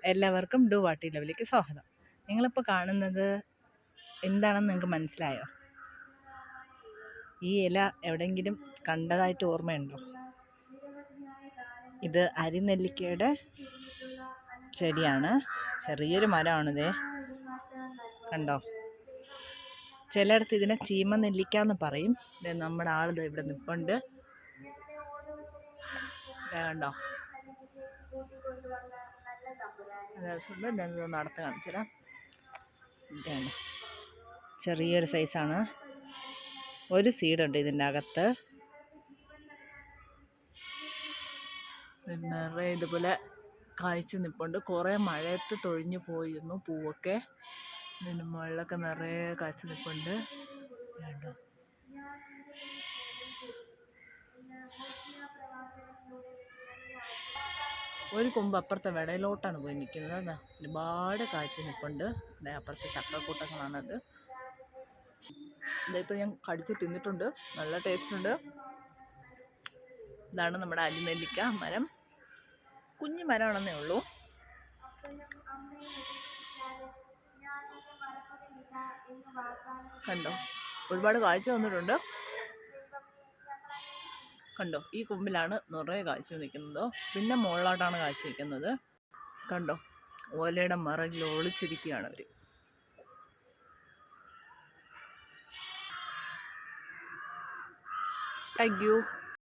എല്ലാവർക്കും ഡു വാട്ടി ലവിലേക്ക് സ്വാഗതം. നിങ്ങളിപ്പോൾ കാണുന്നത് എന്താണെന്ന് നിങ്ങൾക്ക് മനസ്സിലായോ? ഈ ഇല എവിടെയെങ്കിലും കണ്ടതായിട്ട് ഓർമ്മയുണ്ടോ? ഇത് അരിനെല്ലിക്കയുടെ ചെടിയാണ്. ചെറിയൊരു മരമാണിത്, കണ്ടോ? ചിലയിടത്ത് ഇതിനെ ചീമ എന്ന് പറയും. നമ്മുടെ ആളിത് ഇവിടെ നിൽപ്പുണ്ട്, കണ്ടോ? നടത്ത് കാണിച്ചുതരാം. ഇതാണ് ചെറിയൊരു സൈസാണ്. ഒരു സീഡുണ്ട് ഇതിൻ്റെ അകത്ത്. നിറയെ ഇതുപോലെ കായ്ച്ച് നിൽപ്പുണ്ട്. കുറേ മഴയത്ത് തൊഴിഞ്ഞു പോയിരുന്നു പൂവൊക്കെ. ഇതിന് മുകളിലൊക്കെ നിറയെ കായ്ച്ച് നിൽപ്പുണ്ട്, കണ്ടോ? ഒരു കൊമ്പ് അപ്പുറത്തെ വിടയിലോട്ടാണ് പോയി നിൽക്കുന്നത്. ഒരുപാട് കാഴ്ച നിൽപ്പുണ്ട്. അപ്പുറത്തെ ചക്കക്കൂട്ടങ്ങളാണത്. ഇതിപ്പോൾ ഞാൻ കടിച്ച് തിന്നിട്ടുണ്ട്, നല്ല ടേസ്റ്റ് ഉണ്ട്. ഇതാണ് നമ്മുടെ അരിനെല്ലിക്ക മരം. കുഞ്ഞു മരമാണെന്നേ ഉള്ളൂ. കണ്ടോ, ഒരുപാട് കാഴ്ച വന്നിട്ടുണ്ട്. കണ്ടോ, ഈ കൊമ്പിലാണ് നിറയെ കാഴ്ച നിൽക്കുന്നത്. പിന്നെ മുകളിലോട്ടാണ് കാഴ്ച വയ്ക്കുന്നത്. കണ്ടോ, ഓലയുടെ മറകിൽ ഒളിച്ചിരിക്കുകയാണ് അവർ. Thank you.